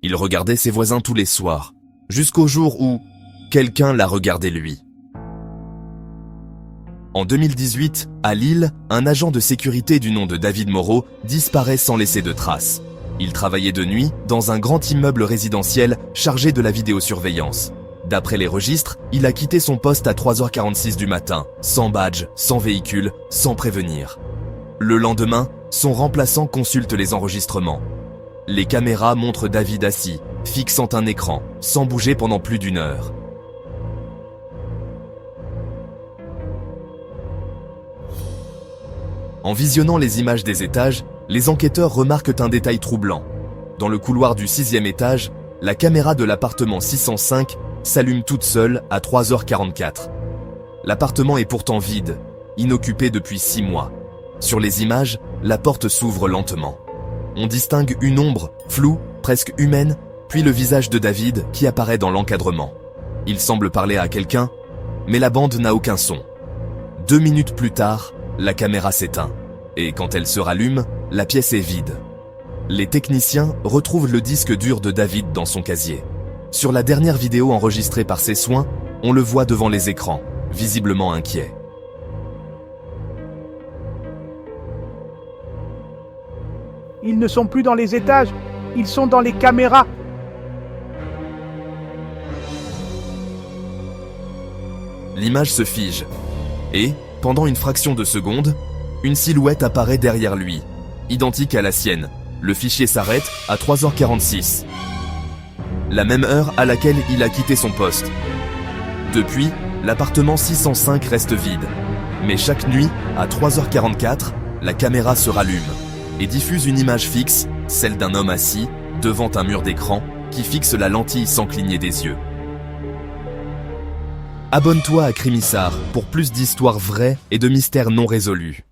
Il regardait ses voisins tous les soirs, jusqu'au jour où quelqu'un l'a regardé lui. En 2018, à Lille, un agent de sécurité du nom de David Moreau disparaît sans laisser de traces. Il travaillait de nuit dans un grand immeuble résidentiel chargé de la vidéosurveillance. D'après les registres, il a quitté son poste à 3h46 du matin, sans badge, sans véhicule, sans prévenir. Le lendemain, son remplaçant consulte les enregistrements. Les caméras montrent David assis, fixant un écran, sans bouger pendant plus d'1 heure. En visionnant les images des étages, les enquêteurs remarquent un détail troublant. Dans le couloir du 6e étage, la caméra de l'appartement 605 s'allume toute seule à 3h44. L'appartement est pourtant vide, inoccupé depuis 6 mois. Sur les images, la porte s'ouvre lentement. On distingue une ombre, floue, presque humaine, puis le visage de David qui apparaît dans l'encadrement. Il semble parler à quelqu'un, mais la bande n'a aucun son. 2 minutes plus tard, la caméra s'éteint, et quand elle se rallume, la pièce est vide. Les techniciens retrouvent le disque dur de David dans son casier. Sur la dernière vidéo enregistrée par ses soins, on le voit devant les écrans, visiblement inquiet. Ils ne sont plus dans les étages, ils sont dans les caméras. L'image se fige, et, pendant une fraction de seconde, une silhouette apparaît derrière lui, identique à la sienne. Le fichier s'arrête à 3h46. La même heure à laquelle il a quitté son poste. Depuis, l'appartement 605 reste vide. Mais chaque nuit, à 3h44, la caméra se rallume et diffuse une image fixe, celle d'un homme assis, devant un mur d'écran, qui fixe la lentille sans cligner des yeux. Abonne-toi à Crimissard pour plus d'histoires vraies et de mystères non résolus.